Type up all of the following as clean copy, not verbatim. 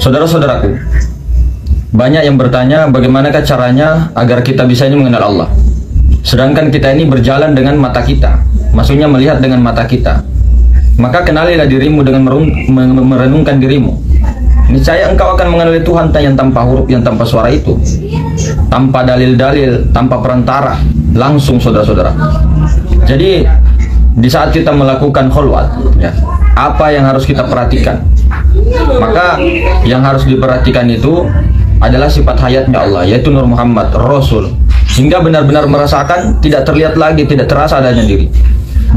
Saudara-saudaraku, banyak yang bertanya bagaimanakah caranya agar kita bisa ini mengenal Allah. Sedangkan kita ini berjalan dengan mata kita, maksudnya melihat dengan mata kita. Maka kenalilah dirimu dengan merenungkan dirimu. Niscaya engkau akan mengenali Tuhan yang tanpa huruf, yang tanpa suara itu, tanpa dalil-dalil, tanpa perantara, langsung saudara-saudara. Jadi di saat kita melakukan kholwat, ya, apa yang harus kita perhatikan? Maka yang harus diperhatikan itu adalah sifat hayatnya Allah, yaitu Nur Muhammad, Rasul, hingga benar-benar merasakan, tidak terlihat lagi, tidak terasa adanya diri,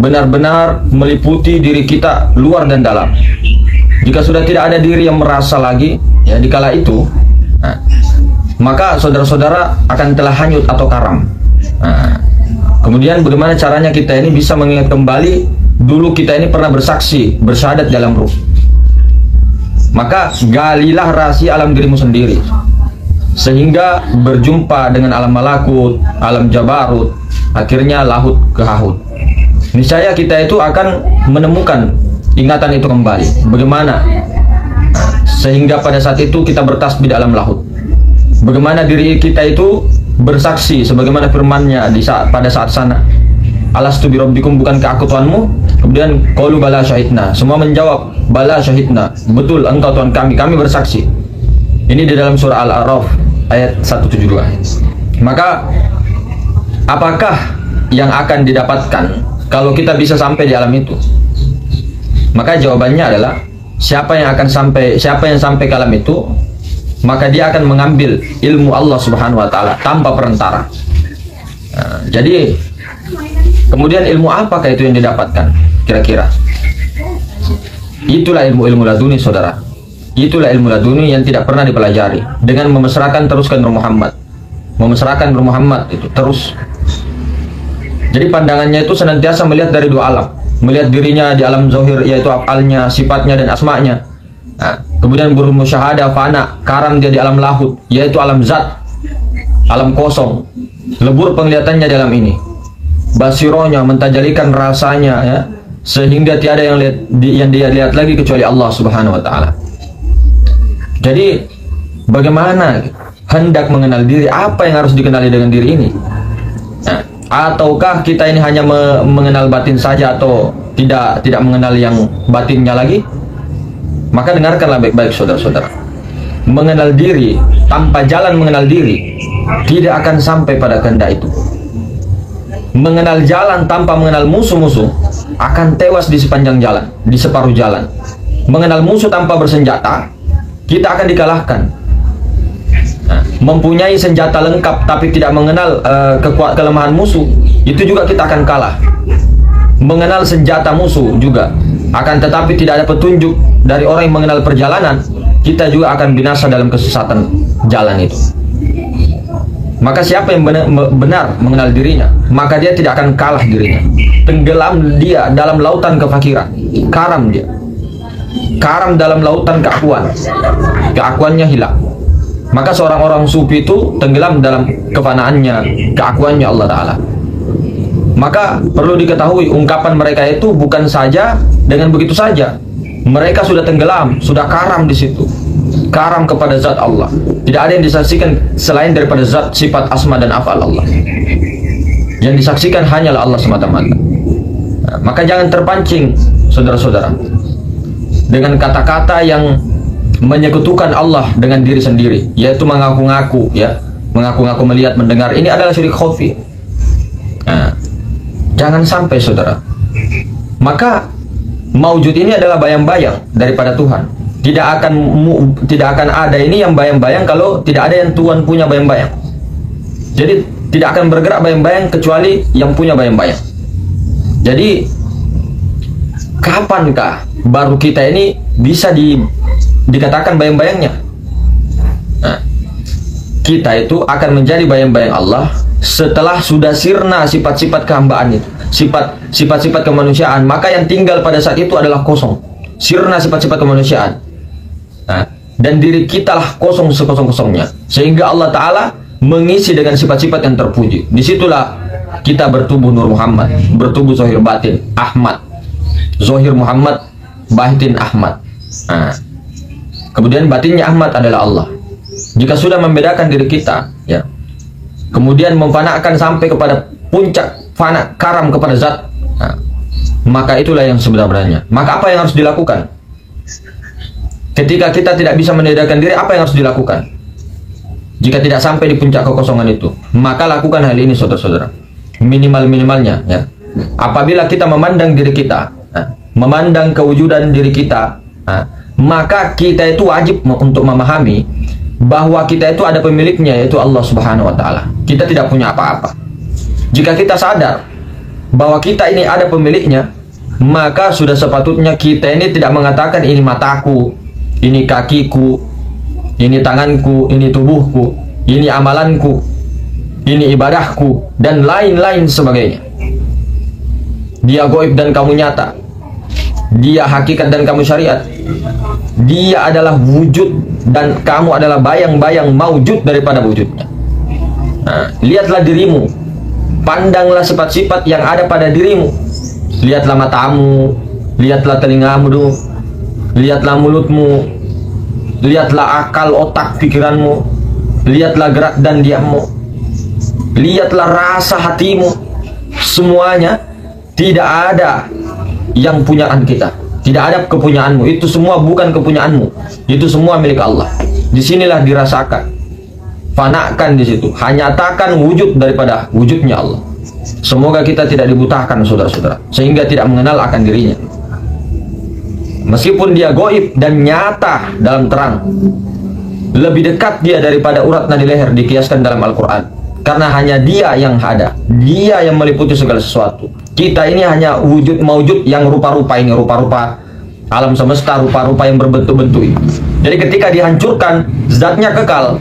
benar-benar meliputi diri kita luar dan dalam. Jika sudah tidak ada diri yang merasa lagi, ya dikala itu, maka saudara-saudara akan telah hanyut atau karam. Kemudian bagaimana caranya kita ini bisa mengingat kembali dulu kita ini pernah bersaksi, bersyahadat dalam ruh. Maka galilah rahasia alam dirimu sendiri, sehingga berjumpa dengan alam malakut, alam jabarut, akhirnya lahut ke hahut. Niscaya kita itu akan menemukan ingatan itu kembali. Bagaimana sehingga pada saat itu kita bertasbih alam lahut. Bagaimana diri kita itu bersaksi sebagaimana firman-Nya pada saat sana. Alastu birabbikum, bukankah aku Tuhanmu? Kemudian qalu bala syahidna. Semua menjawab bala syahidna. Betul, engkau Tuhan kami, kami bersaksi. Ini di dalam surah Al-A'raf ayat 172. Maka apakah yang akan didapatkan kalau kita bisa sampai di alam itu? Maka jawabannya adalah siapa yang sampai ke alam itu, maka dia akan mengambil ilmu Allah Subhanahu wa taala tanpa perantara. Jadi kemudian ilmu apakah itu yang didapatkan kira-kira? Itulah ilmu laduni, saudara. Itulah ilmu laduni yang tidak pernah dipelajari. Dengan memesrakan teruskan Nur Muhammad, memesrakan Nur Muhammad itu terus. Jadi pandangannya itu senantiasa melihat dari dua alam, melihat dirinya di alam zahir, yaitu afalnya, sifatnya dan asma'nya. Kemudian bermusyahadah fana, karam dia di alam lahut, yaitu alam zat, alam kosong. Lebur penglihatannya dalam ini, basirohnya mentajalikan rasanya, ya, sehingga tiada yang dia lihat lagi kecuali Allah Subhanahu wa taala. Jadi bagaimana hendak mengenal diri, apa yang harus dikenali dengan diri ini? Ataukah kita ini hanya mengenal batin saja atau tidak mengenal yang batinnya lagi? Maka dengarkanlah baik-baik saudara-saudara. Mengenal diri tanpa jalan mengenal diri tidak akan sampai pada kehendak itu. Mengenal jalan tanpa mengenal musuh-musuh akan tewas di sepanjang jalan, di separuh jalan. Mengenal musuh tanpa bersenjata, kita akan dikalahkan. Mempunyai senjata lengkap tapi tidak mengenal kelemahan musuh, itu juga kita akan kalah. Mengenal senjata musuh juga, akan tetapi tidak ada petunjuk dari orang yang mengenal perjalanan, kita juga akan binasa dalam kesesatan jalan itu. Maka siapa yang benar mengenal dirinya, maka dia tidak akan kalah dirinya. Tenggelam dia dalam lautan kefakiran, karam dia, karam dalam lautan keakuan, keakuannya hilang. Maka seorang orang sufi itu tenggelam dalam kefanaannya, keakuannya Allah Ta'ala. Maka perlu diketahui, ungkapan mereka itu bukan saja dengan begitu saja. Mereka sudah tenggelam, sudah karam di situ, karam kepada zat Allah. Tidak ada yang disaksikan selain daripada zat, sifat, asma dan afal Allah. Yang disaksikan hanyalah Allah semata-mata. Maka jangan terpancing saudara-saudara dengan kata-kata yang menyekutukan Allah dengan diri sendiri, yaitu mengaku-ngaku, ya, mengaku-ngaku melihat, mendengar. Ini adalah syirik khafi. Jangan sampai saudara. Maka maujud ini adalah bayang-bayang daripada Tuhan. Tidak akan ada ini yang bayang-bayang kalau tidak ada yang Tuhan punya bayang-bayang. Jadi tidak akan bergerak bayang-bayang kecuali yang punya bayang-bayang. Jadi kapankah baru kita ini bisa dikatakan bayang-bayangnya? Kita itu akan menjadi bayang-bayang Allah setelah sudah sirna sifat-sifat kehambaan itu, sifat-sifat kemanusiaan. Maka yang tinggal pada saat itu adalah kosong, sirna sifat-sifat kemanusiaan. Dan diri kita lah kosong sekosong-kosongnya, sehingga Allah Ta'ala mengisi dengan sifat-sifat yang terpuji. Disitulah kita bertubuh Nur Muhammad, bertubuh Zohir Batin Ahmad, Zohir Muhammad, Batin Ahmad. Kemudian batinnya Ahmad adalah Allah. Jika sudah membedakan diri kita, ya, kemudian memfanakan sampai kepada puncak fana karam kepada zat, nah, maka itulah yang sebenarnya. Maka apa yang harus dilakukan? Ketika kita tidak bisa membedakan diri, apa yang harus dilakukan? Jika tidak sampai di puncak kekosongan itu, maka lakukan hal ini, saudara-saudara. Minimal-minimalnya, ya. Apabila kita memandang diri kita, memandang kewujudan diri kita, maka kita itu wajib untuk memahami bahwa kita itu ada pemiliknya, yaitu Allah Subhanahu wa Ta'ala. Kita tidak punya apa-apa. Jika kita sadar bahwa kita ini ada pemiliknya, maka sudah sepatutnya kita ini tidak mengatakan ini mataku, ini kakiku, ini tanganku, ini tubuhku, ini amalanku, ini ibadahku, dan lain-lain sebagainya. Dia goib dan kamu nyata. Dia hakikat dan kamu syariat. Dia adalah wujud dan kamu adalah bayang-bayang maujud daripada wujudnya. Nah, lihatlah dirimu. Pandanglah sifat-sifat yang ada pada dirimu. Lihatlah matamu, lihatlah telingamu, lihatlah mulutmu, lihatlah akal, otak, pikiranmu, lihatlah gerak dan diammu, lihatlah rasa hatimu. Semuanya tidak ada yang punyaan kita, tidak ada kepunyaanmu. Itu semua bukan kepunyaanmu, itu semua milik Allah. Disinilah dirasakan, fanakan di situ, nyatakan wujud daripada wujudnya Allah. Semoga kita tidak dibutahkan, saudara-saudara, sehingga tidak mengenal akan dirinya. Meskipun dia goib dan nyata dalam terang, lebih dekat dia daripada urat nadi leher dikiaskan dalam Al-Quran. Karena hanya dia yang ada, dia yang meliputi segala sesuatu. Kita ini hanya wujud maujud yang rupa-rupa ini, rupa-rupa alam semesta, rupa-rupa yang berbentuk-bentuk ini. Jadi ketika dihancurkan, zatnya kekal,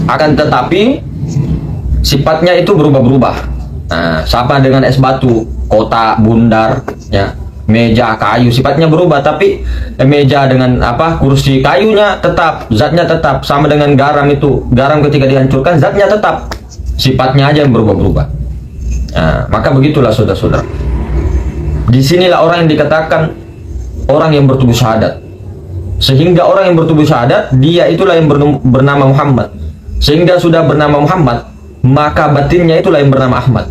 akan tetapi sifatnya itu berubah-berubah. Nah, sama dengan es batu, kotak, bundar, ya, meja, kayu, sifatnya berubah. Tapi meja dengan apa, kursi, kayunya tetap, zatnya tetap. Sama dengan garam itu, garam ketika dihancurkan, zatnya tetap, sifatnya aja yang berubah-berubah. Nah, maka begitulah saudara-saudara. Disinilah orang yang dikatakan orang yang bertubuh syahadat. Sehingga orang yang bertubuh syahadat, dia itulah yang bernama Muhammad. Sehingga sudah bernama Muhammad, maka batinnya itulah yang bernama Ahmad.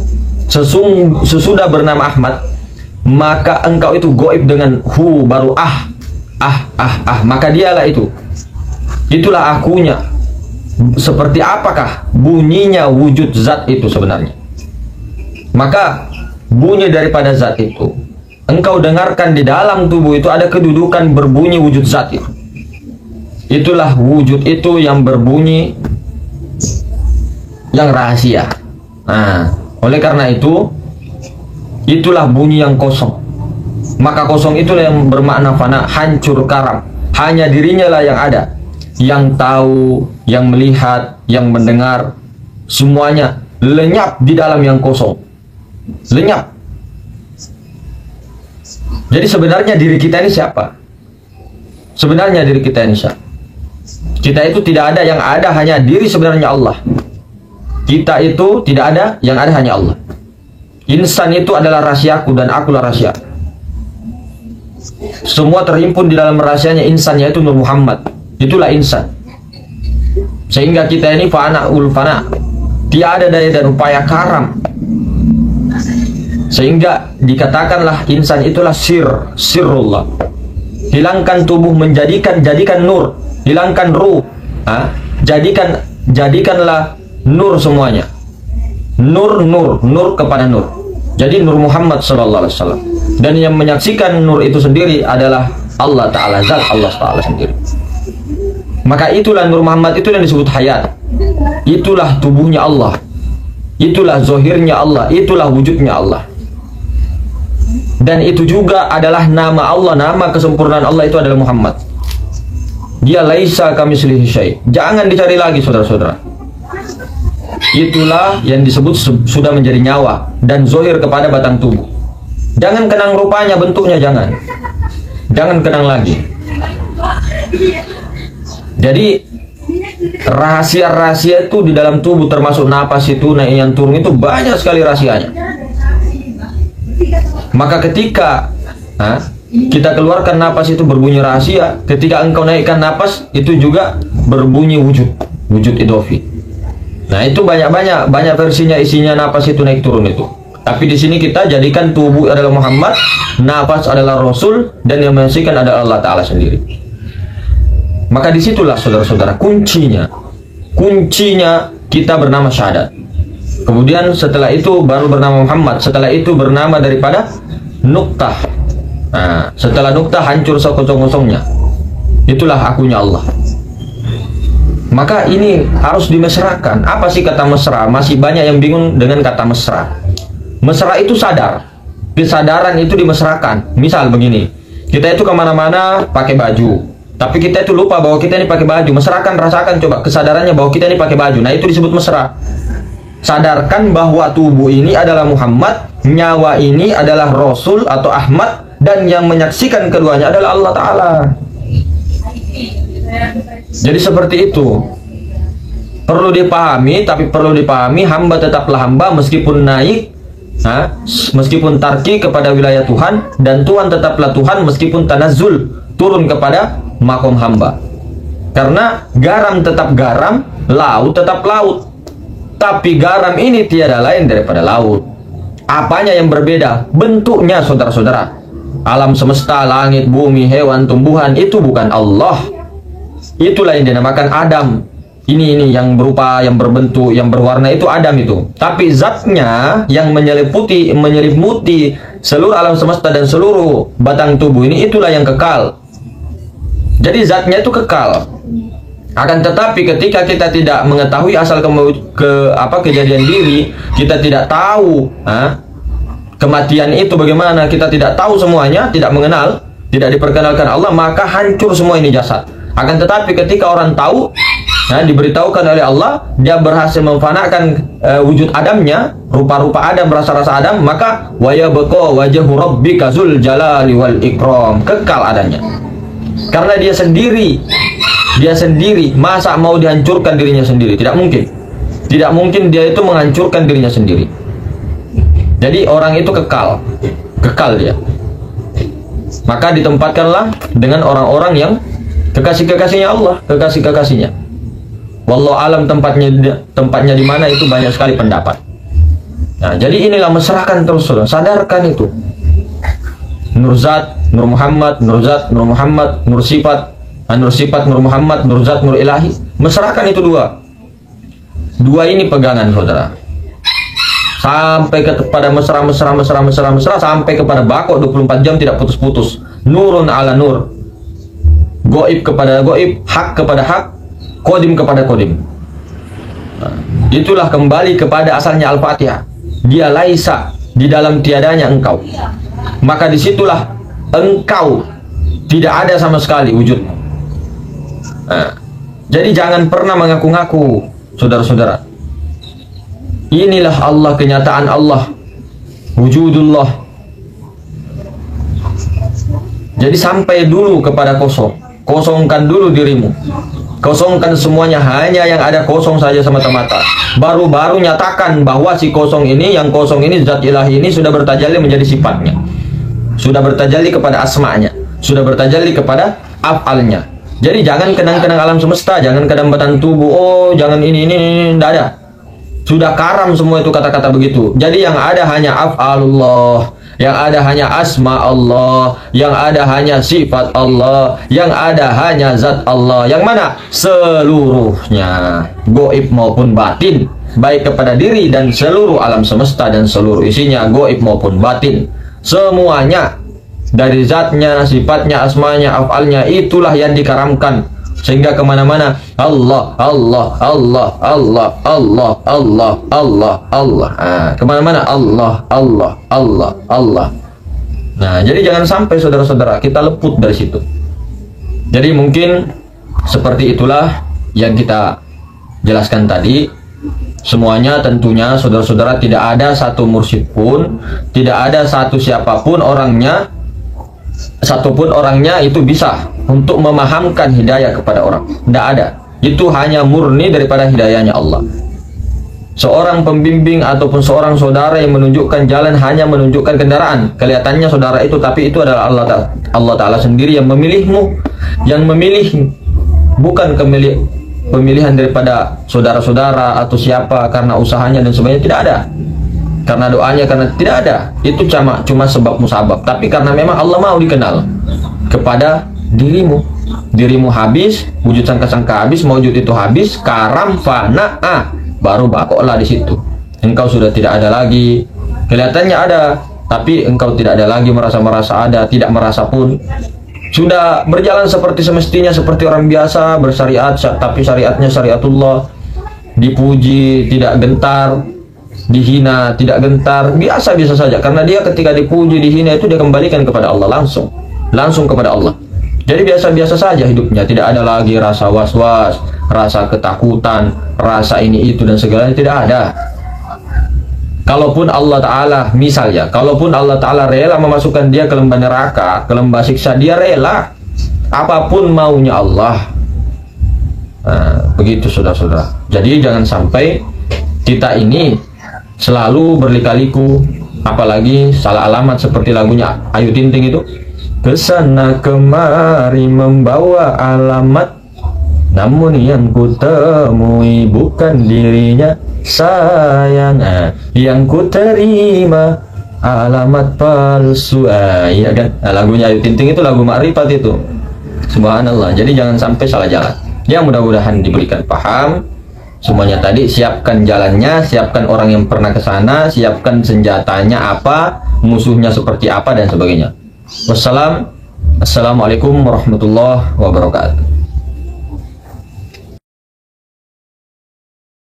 Sesudah bernama Ahmad, maka engkau itu goib dengan hu, baru maka dialah itu. Itulah akunya. Seperti apakah bunyinya wujud zat itu sebenarnya? Maka bunyi daripada zat itu, engkau dengarkan di dalam tubuh itu ada kedudukan berbunyi wujud zat itu. Itulah wujud itu yang berbunyi, yang rahasia. Nah, oleh karena itu, itulah bunyi yang kosong. Maka kosong itulah yang bermakna fana, hancur karam. Hanya dirinya lah yang ada, yang tahu, yang melihat, yang mendengar, semuanya lenyap di dalam yang kosong. Lenyap. Jadi sebenarnya diri kita ini siapa? Sebenarnya diri kita ini siapa? Kita itu tidak ada, yang ada hanya diri sebenarnya Allah. Kita itu tidak ada, yang ada hanya Allah. Insan itu adalah rahasiaku dan akulah rahasia. Semua terhimpun di dalam rahasianya insan, yaitu Nur Muhammad. Itulah insan. Sehingga kita ini fana ul fana, tiada daya dan upaya karam. Sehingga dikatakanlah insan itulah sirrullah. Hilangkan tubuh, jadikan nur. Hilangkan ruh, jadikanlah nur semuanya. Nur kepada nur. Jadi Nur Muhammad sallallahu alaihi wasallam. Dan yang menyaksikan nur itu sendiri adalah Allah Ta'ala, zat Allah Ta'ala sendiri. Maka itulah Nur Muhammad, itu yang disebut hayat. Itulah tubuhnya Allah. Itulah zohirnya Allah. Itulah wujudnya Allah. Dan itu juga adalah nama Allah, nama kesempurnaan Allah itu adalah Muhammad. Dia laisa kamitslihi syai'. Jangan dicari lagi, saudara-saudara. Itulah yang disebut sudah menjadi nyawa dan zohir kepada batang tubuh. Jangan kenang rupanya, bentuknya jangan. Jangan kenang lagi. Jadi rahasia-rahasia itu di dalam tubuh, termasuk napas itu, naik yang turun itu banyak sekali rahasianya. Maka ketika kita keluarkan napas itu berbunyi rahasia. Ketika engkau naikkan napas itu juga berbunyi wujud idofi. Nah itu banyak versinya, isinya napas itu naik turun itu. Tapi di sini kita jadikan tubuh adalah Muhammad, nafas adalah Rasul, dan yang menyaksikan adalah Allah Ta'ala sendiri. Maka disitulah saudara-saudara kuncinya kita bernama syahadat. Kemudian setelah itu baru bernama Muhammad. Setelah itu bernama daripada nuktah. Nah, setelah nuktah hancur sekosong-kosongnya. Itulah akunya Allah. Maka ini harus dimesrakan. Apa sih kata mesra? Masih banyak yang bingung dengan kata mesra. Mesra itu sadar. Kesadaran itu dimesrakan. Misal begini, kita itu kemana-mana pakai baju, tapi kita itu lupa bahwa kita ini pakai baju. Mesrakan, rasakan coba kesadarannya bahwa kita ini pakai baju. Nah itu disebut mesra. Sadarkan bahwa tubuh ini adalah Muhammad, nyawa ini adalah Rasul atau Ahmad, dan yang menyaksikan keduanya adalah Allah Ta'ala. Jadi seperti itu. Perlu dipahami, tapi perlu dipahami hamba tetaplah hamba meskipun naik, meskipun tarki kepada wilayah Tuhan, dan Tuhan tetaplah Tuhan meskipun tanazzul turun kepada makom hamba. Karena garam tetap garam, laut tetap laut. Tapi garam ini tiada lain daripada laut. Apanya yang berbeda? Bentuknya saudara-saudara. Alam semesta, langit, bumi, hewan, tumbuhan itu bukan Allah. Itulah yang dinamakan Adam. Ini yang berupa, yang berbentuk, yang berwarna itu Adam itu. Tapi zatnya yang menyelimuti seluruh alam semesta dan seluruh batang tubuh ini, itulah yang kekal. Jadi zatnya itu kekal. Akan tetapi ketika kita tidak mengetahui asal kejadian diri, kita tidak tahu kematian itu bagaimana, kita tidak tahu semuanya, tidak mengenal, tidak diperkenalkan Allah, maka hancur semua ini jasad. Akan tetapi ketika orang tahu, diberitahukan oleh Allah, dia berhasil memfanakan wujud Adamnya, rupa-rupa Adam, rasa-rasa Adam, maka wayabqa wajhu rabbika dzul jalali wal ikram, kekal adanya. Karena dia sendiri, masa mau dihancurkan dirinya sendiri? Tidak mungkin. Tidak mungkin dia itu menghancurkan dirinya sendiri. Jadi orang itu kekal dia. Maka ditempatkanlah dengan orang-orang yang kekasih-kekasihnya Allah, kekasih-kekasihnya. Wallahu alam tempatnya di mana itu banyak sekali pendapat. Nah, jadi inilah mesrakan terus, saudara. Sadarkan itu. Nur Zat, Nur Muhammad, Nur Zat, Nur Muhammad, Nur Sifat, Nur Sifat, Nur Muhammad, Nur Zat, Nur Ilahi. Mesrakan itu dua. Dua ini pegangan, saudara. Sampai kepada mesra, sampai kepada bako 24 jam tidak putus-putus. Nurun ala nur. Goib kepada goib, hak kepada hak, kodim kepada kodim. Nah, itulah kembali kepada asalnya Al-Fatihah. Dia laisa, di dalam tiadanya engkau. Maka disitulah engkau tidak ada sama sekali wujud. Nah, jadi jangan pernah mengaku-ngaku, saudara-saudara. Inilah Allah, kenyataan Allah, wujudullah. Jadi sampai dulu kepada kosong. Kosongkan dulu dirimu. Kosongkan semuanya, hanya yang ada kosong saja semata-mata. Baru-baru nyatakan bahwa si kosong ini, yang kosong ini, zat ilahi ini sudah bertajalli menjadi sifatnya. Sudah bertajalli kepada asma'nya. Sudah bertajalli kepada af'alnya. Jadi jangan kenang-kenang alam semesta, jangan kenang batang tubuh, oh jangan ini, tidak ada. Sudah karam semua itu kata-kata begitu. Jadi yang ada hanya af'alullah, yang ada hanya asma Allah, yang ada hanya sifat Allah, yang ada hanya zat Allah. Yang mana? Seluruhnya, goib maupun batin, baik kepada diri dan seluruh alam semesta dan seluruh isinya, goib maupun batin. Semuanya dari zatnya, sifatnya, asmanya, af'alnya, itulah yang dikaramkan. Sehingga kemana-mana Allah, Allah, Allah, Allah, Allah, Allah, Allah, Allah. Kemana-mana Allah, Allah, Allah, Allah. Nah, jadi jangan sampai saudara-saudara kita leput dari situ. Jadi mungkin seperti itulah yang kita jelaskan tadi. Semuanya tentunya saudara-saudara tidak ada satu mursyid pun, tidak ada satu siapapun orangnya, satupun orangnya itu bisa untuk memahamkan hidayah kepada orang. Tidak ada. Itu hanya murni daripada hidayahnya Allah. seorang pembimbing ataupun seorang saudara yang menunjukkan jalan hanya menunjukkan kendaraan. Kelihatannya saudara itu, tapi itu adalah Allah Ta'ala sendiri yang memilihmu, yang memilih, bukan pemilihan daripada saudara-saudara atau siapa karena usahanya dan sebagainya. Tidak ada, karena doanya, karena tidak ada. Itu cuma sebab musabab. Tapi karena memang Allah mau dikenal kepada dirimu habis, wujud sangka-sangka habis, mewujud itu habis, karam fana, baru bakoklah di situ. Engkau sudah tidak ada lagi. Kelihatannya ada, tapi engkau tidak ada lagi merasa ada, tidak merasa pun. Sudah berjalan seperti semestinya, seperti orang biasa bersyariat, tapi syariatnya syariatullah. Dipuji tidak gentar, dihina tidak gentar, biasa-biasa saja. Karena dia ketika dipuji, dihina itu dia kembalikan kepada Allah langsung kepada Allah. Jadi biasa-biasa saja hidupnya, tidak ada lagi rasa was-was, rasa ketakutan, rasa ini itu dan segalanya, tidak ada. Kalaupun Allah Ta'ala, misalnya, kalaupun Allah Ta'ala rela memasukkan dia ke lembah neraka, ke lembah siksa, dia rela. Apapun maunya Allah. Nah, begitu saudara-saudara. Jadi jangan sampai kita ini selalu berlika-liku, apalagi salah alamat seperti lagunya Ayu Ting Ting itu. Kesana kemari membawa alamat, namun yang ku temui bukan dirinya, sayang. Yang ku terima alamat palsu. Iya kan? Lagunya Ayu Ting Ting itu lagu makrifat itu. Subhanallah. Jadi jangan sampai salah jalan. Ya, mudah-mudahan diberikan paham semuanya tadi. Siapkan jalannya, siapkan orang yang pernah ke sana, siapkan senjatanya apa, musuhnya seperti apa dan sebagainya. Wassalamualaikum warahmatullahi wabarakatuh.